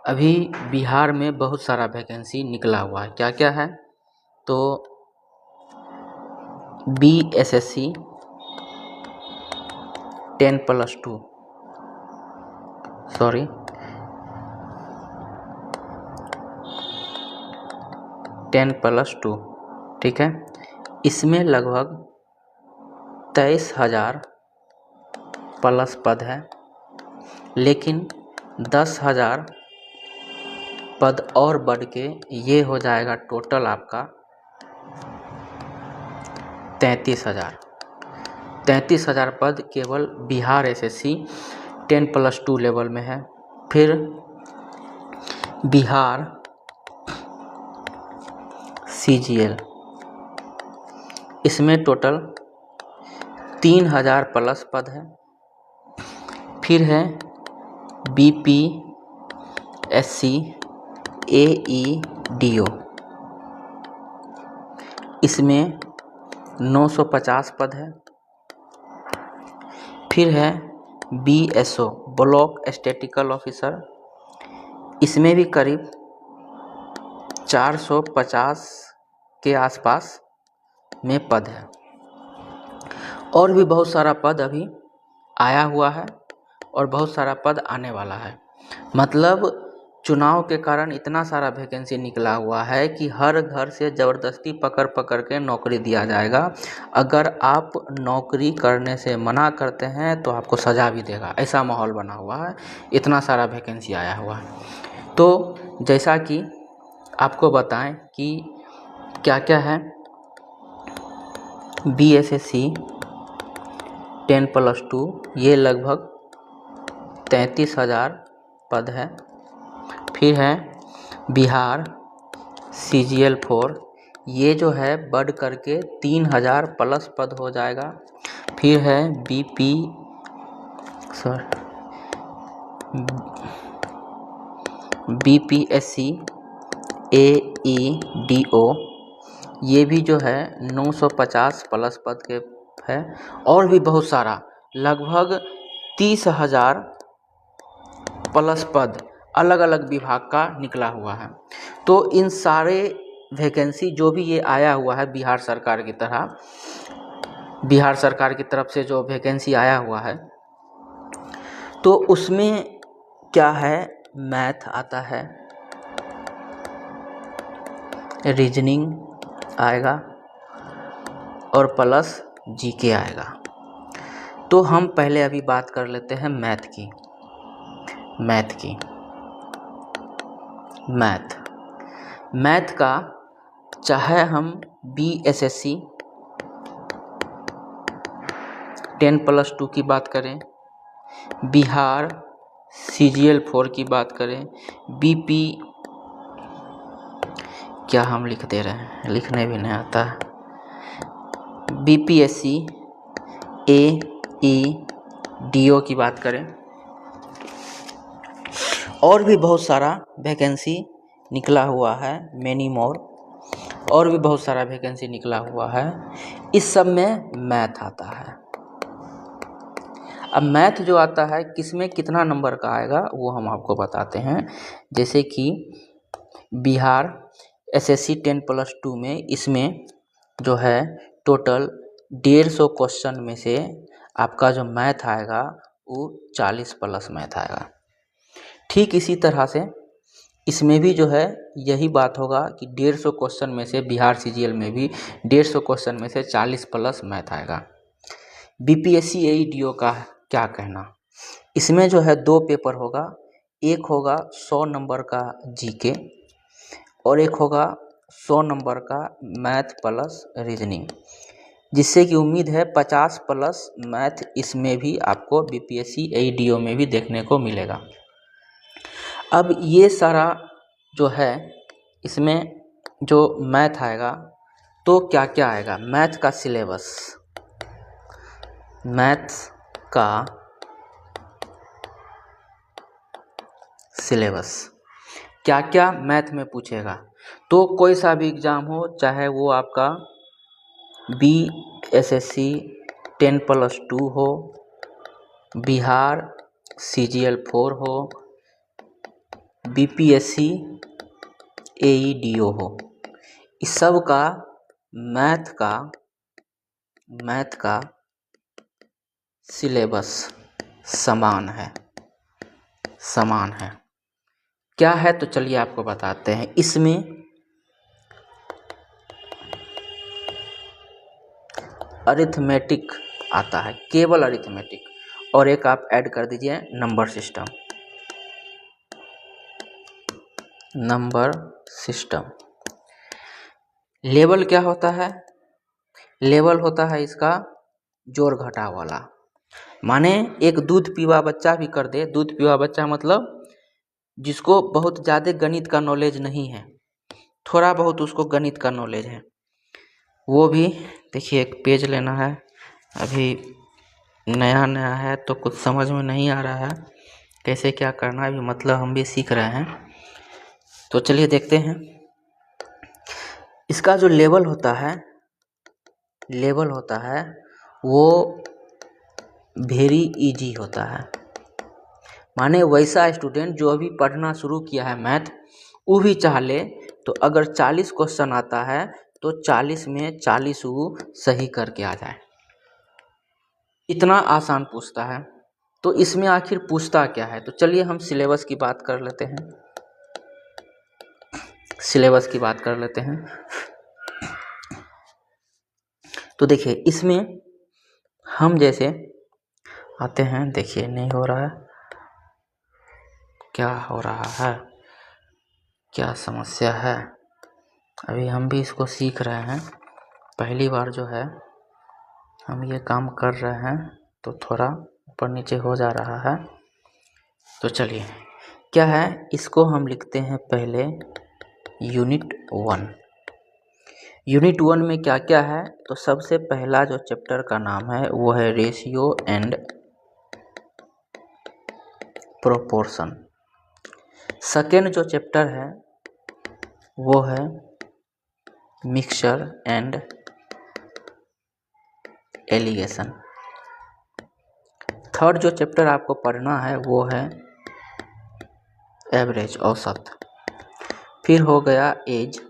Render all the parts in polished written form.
अभी बिहार में बहुत सारा वैकेंसी निकला हुआ है। क्या क्या है? तो BSSC 10+2 सॉरी 10+2, ठीक है। इसमें लगभग 23,000 प्लस पद है, लेकिन 10,000 पद और बढ़ के ये हो जाएगा टोटल आपका 33,000 पद केवल बिहार SSC 10+2 लेवल में है। फिर बिहार CGL, इसमें टोटल 3,000 प्लस पद है। फिर है BPSC AEDO, इसमें 950 पद है। फिर है BSO ब्लॉक स्टैटिस्टिकल ऑफिसर, इसमें भी करीब 450 के आसपास में पद है। और भी बहुत सारा पद अभी आया हुआ है और बहुत सारा पद आने वाला है। मतलब चुनाव के कारण इतना सारा वैकेंसी निकला हुआ है कि हर घर से ज़बरदस्ती पकड़ पकड़ के नौकरी दिया जाएगा। अगर आप नौकरी करने से मना करते हैं तो आपको सज़ा भी देगा, ऐसा माहौल बना हुआ है। इतना सारा वैकेंसी आया हुआ है। तो जैसा कि आपको बताएं कि क्या क्या है। BSSC 10+2 ये लगभग 33,000 पद है। फिर है बिहार CGL 4, ये जो है बढ़ करके 3,000 प्लस पद हो जाएगा। फिर है BPSC AEDO, ये भी जो है 950 प्लस पद के है। और भी बहुत सारा लगभग 30,000 प्लस पद अलग अलग विभाग का निकला हुआ है। तो इन सारे वैकेंसी जो भी ये आया हुआ है बिहार सरकार की तरफ से जो वैकेंसी आया हुआ है, तो उसमें क्या है, मैथ आता है, रीजनिंग आएगा और प्लस GK आएगा। तो हम पहले अभी बात कर लेते हैं मैथ की। मैथ का चाहे हम BSSC 10+2 की बात करें, बिहार CGL 4 की बात करें, क्या हम लिख दे रहे हैं, लिखने भी नहीं आता है, BPSC AEDO की बात करें, और भी बहुत सारा वैकेंसी निकला हुआ है, मेनी मोर, और भी बहुत सारा वैकेंसी निकला हुआ है। इस सब में मैथ आता है। अब मैथ जो आता है किसमें कितना नंबर का आएगा वो हम आपको बताते हैं। जैसे कि बिहार SSC 10+2 में इसमें जो है टोटल 150 क्वेश्चन में से आपका जो मैथ आएगा वो 40 प्लस मैथ आएगा। ठीक इसी तरह से इसमें भी जो है यही बात होगा कि 150 क्वेश्चन में से बिहार CGL में भी 150 क्वेश्चन में से 40 प्लस मैथ आएगा। BPSC AEDO का क्या कहना, इसमें जो है 2 पेपर होगा, एक होगा 100 नंबर का GK और एक होगा 100 नंबर का मैथ प्लस रीजनिंग, जिससे कि उम्मीद है 50 प्लस मैथ इसमें भी आपको BPSC AEDO में भी देखने को मिलेगा। अब ये सारा जो है इसमें जो मैथ आएगा तो क्या क्या आएगा, मैथ का सिलेबस क्या क्या मैथ में पूछेगा। तो कोई सा भी एग्ज़ाम हो, चाहे वो आपका BSSC 10+2 हो, बिहार CGL 4 हो, BPSC AEDO हो, इस सब का मैथ का सिलेबस समान है। क्या है तो चलिए आपको बताते हैं। इसमें अरिथमेटिक आता है, केवल अरिथमेटिक, और एक आप ऐड कर दीजिए नंबर सिस्टम। लेवल क्या होता है? लेवल होता है इसका जोड़ घटाव वाला। माने एक दूध पीवा बच्चा भी कर दे, दूध पीवा बच्चा मतलब जिसको बहुत ज़्यादा गणित का नॉलेज नहीं है, थोड़ा बहुत उसको गणित का नॉलेज है, वो भी देखिए एक पेज लेना है, अभी नया है तो कुछ समझ में नहीं आ रहा है कैसे क्या करना है, अभी मतलब हम भी सीख रहे हैं। तो चलिए देखते हैं। इसका जो लेवल होता है वो वेरी इजी होता है। माने वैसा स्टूडेंट जो अभी पढ़ना शुरू किया है मैथ, वो भी चाह ले तो अगर 40 क्वेश्चन आता है तो 40 में 40 वो सही करके आ जाए, इतना आसान पूछता है। तो इसमें आखिर पूछता क्या है? तो चलिए हम सिलेबस की बात कर लेते हैं। तो देखिए इसमें हम जैसे आते हैं, देखिए नहीं हो रहा है, क्या हो रहा है, क्या समस्या है? अभी हम भी इसको सीख रहे हैं, पहली बार जो है हम ये काम कर रहे हैं, तो थोड़ा ऊपर नीचे हो जा रहा है। तो चलिए क्या है, इसको हम लिखते हैं पहले यूनिट 1। यूनिट 1 में क्या क्या है? तो सबसे पहला जो चैप्टर का नाम है वो है रेशियो एंड प्रोपोर्शन। सेकेंड जो चैप्टर है वो है मिक्सचर एंड एलिगेशन। थर्ड जो चैप्टर आपको पढ़ना है वो है एवरेज, औसत। फिर हो गया एज,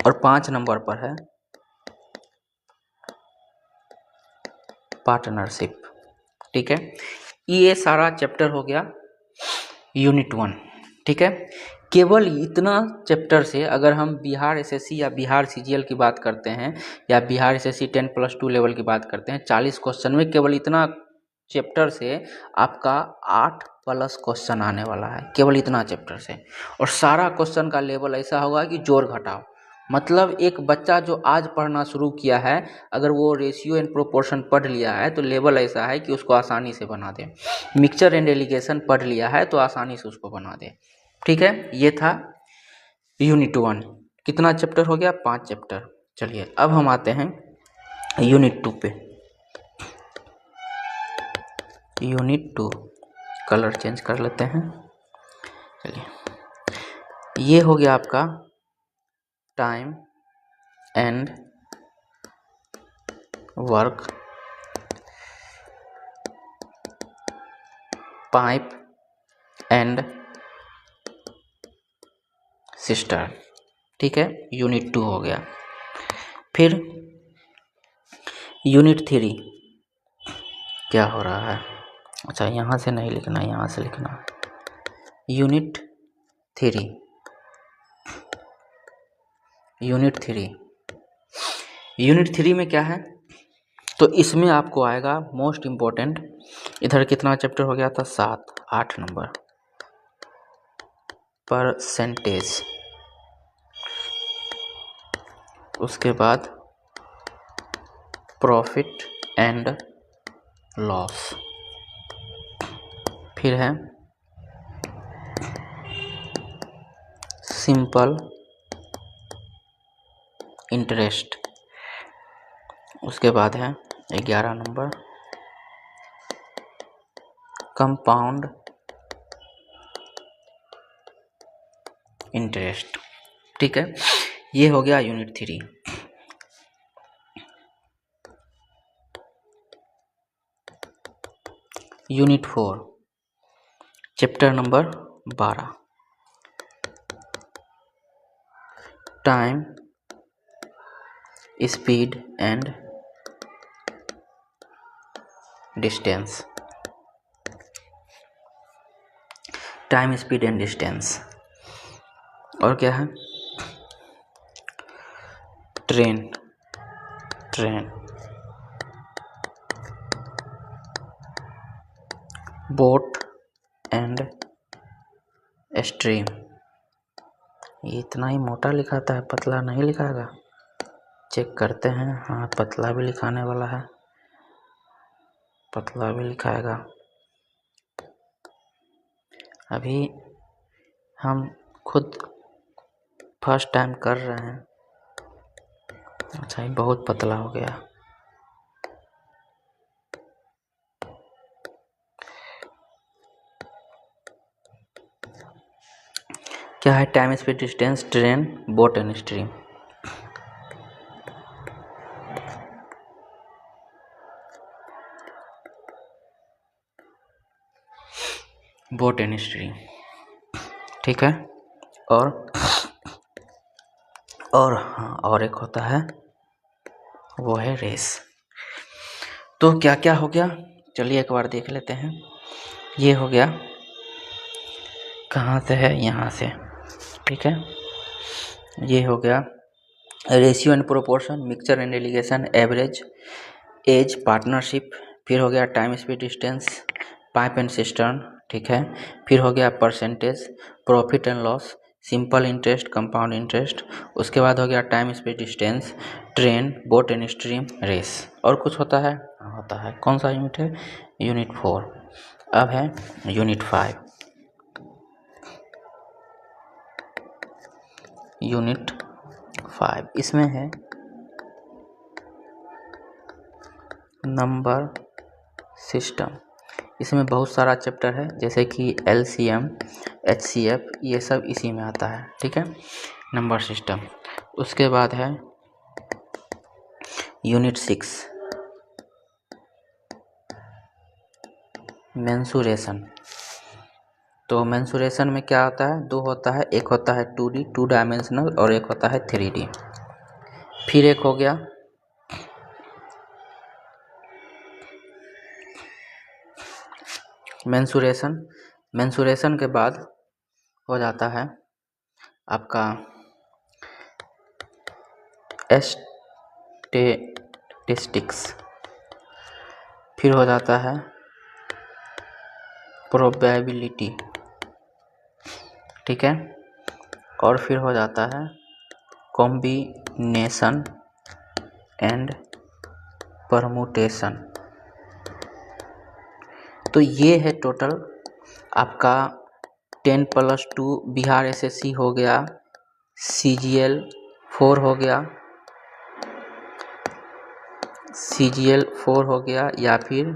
और 5 नंबर पर है पार्टनरशिप। ठीक है, ये सारा चैप्टर हो गया यूनिट 1। ठीक है, केवल इतना चैप्टर से अगर हम बिहार एसएससी या बिहार सीजीएल की बात करते हैं, या बिहार एसएससी 10+2 लेवल की बात करते हैं, 40 क्वेश्चन में केवल इतना चैप्टर से आपका 8+ क्वेश्चन आने वाला है, केवल इतना चैप्टर से। और सारा क्वेश्चन का लेवल ऐसा होगा कि जोड़ घटाव, मतलब एक बच्चा जो आज पढ़ना शुरू किया है, अगर वो रेशियो एंड प्रोपोर्शन पढ़ लिया है तो लेवल ऐसा है कि उसको आसानी से बना दे। मिक्सचर एंड एलिगेशन पढ़ लिया है तो आसानी से उसको बना दे। ठीक है, ये था यूनिट 1। कितना चैप्टर हो गया? 5 चैप्टर। चलिए अब हम आते हैं यूनिट 2 पे। यूनिट 2 कलर चेंज कर लेते हैं। चलिए, ये हो गया आपका time and work, pipe and sister. ठीक है, यूनिट 2 हो गया। फिर यूनिट 3 क्या हो रहा है? अच्छा, यहाँ से नहीं लिखना, यहाँ से लिखना है। यूनिट 3 यूनिट 3 में क्या है? तो इसमें आपको आएगा मोस्ट इम्पोर्टेंट, इधर कितना चैप्टर हो गया था? 7, 8 नंबर, परसेंटेज। उसके बाद प्रॉफिट एंड लॉस। फिर है सिंपल इंटरेस्ट। उसके बाद है 11 नंबर कंपाउंड इंटरेस्ट। ठीक है, ये हो गया unit 3। Unit 4 chapter number 12 time speed and distance, time speed and distance. और क्या है? Train, boat and stream. ये इतना ही मोटा लिखाता है, पतला नहीं लिखाएगा। चेक करते हैं। हाँ, पतला भी लिखाने वाला है, पतला भी लिखाएगा। अभी हम खुद फर्स्ट टाइम कर रहे हैं। अच्छा, ये बहुत पतला हो गया। क्या है? Time speed distance, train, boat and stream. Boat and stream, ठीक है। और हाँ, और एक होता है, वो है रेस। तो क्या क्या हो गया, चलिए एक बार देख लेते हैं। ये हो गया, कहाँ से है? यहाँ से, ठीक है। ये हो गया ratio and proportion, mixture and alligation, average, age, partnership. फिर हो गया time speed distance, pipe and cistern, ठीक है। फिर हो गया percentage, profit and loss, simple interest, compound interest. उसके बाद हो गया time speed distance, train, boat and stream, race. और कुछ होता है? होता है। कौन सा यूनिट है? यूनिट 4। अब है यूनिट 5। यूनिट 5 इसमें है नंबर सिस्टम। इसमें बहुत सारा चैप्टर है, जैसे कि LCM, HCF, ये सब इसी में आता है, ठीक है, नंबर सिस्टम। उसके बाद है यूनिट 6, मेंसुरेशन। तो मेंसुरेशन में क्या होता है? दो होता है, एक होता है 2D, 2 डायमेंशनल, और एक होता है 3D। फिर एक हो गया मेंसुरेशन। मेंसुरेशन के बाद हो जाता है आपका स्टैटिस्टिक्स। फिर हो जाता है प्रोबेबिलिटी, ठीक है। और फिर हो जाता है कॉम्बिनेशन एंड परमुटेशन। तो ये है टोटल आपका 10+2 बिहार SSC हो गया, CGL 4 हो गया, CGL 4 हो गया, या फिर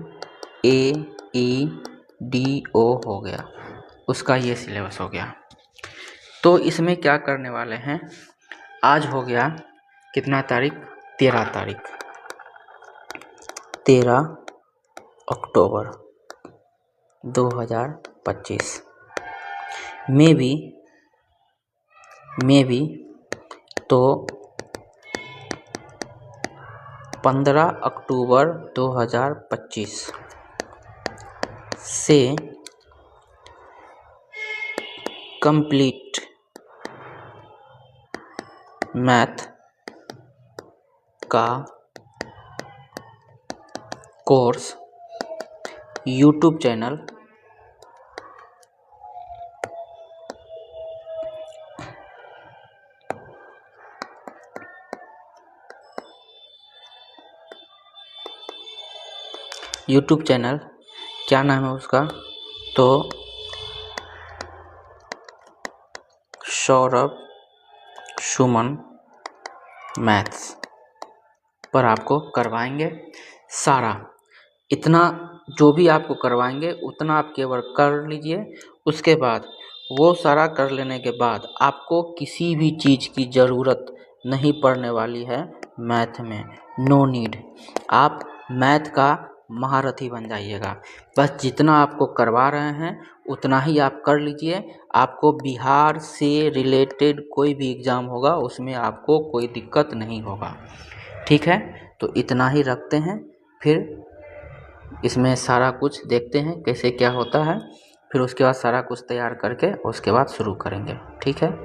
AEDO हो गया, उसका ये सिलेबस हो गया। तो इसमें क्या करने वाले हैं? आज हो गया कितना तारीख? 13 तारीख, 13 अक्टूबर 2025। मे भी तो 15 अक्टूबर 2025 से कंप्लीट मैथ का कोर्स यूट्यूब चैनल क्या नाम है उसका? तो सौरभ सुमन मैथ्स पर आपको करवाएंगे सारा। इतना जो भी आपको करवाएंगे उतना आप केवल कर लीजिए। उसके बाद वो सारा कर लेने के बाद आपको किसी भी चीज़ की ज़रूरत नहीं पड़ने वाली है मैथ में। No need. आप मैथ का महारथी बन जाइएगा। बस जितना आपको करवा रहे हैं उतना ही आप कर लीजिए। आपको बिहार से रिलेटेड कोई भी एग्ज़ाम होगा उसमें आपको कोई दिक्कत नहीं होगा। ठीक है, तो इतना ही रखते हैं। फिर इसमें सारा कुछ देखते हैं कैसे क्या होता है, फिर उसके बाद सारा कुछ तैयार करके उसके बाद शुरू करेंगे। ठीक है।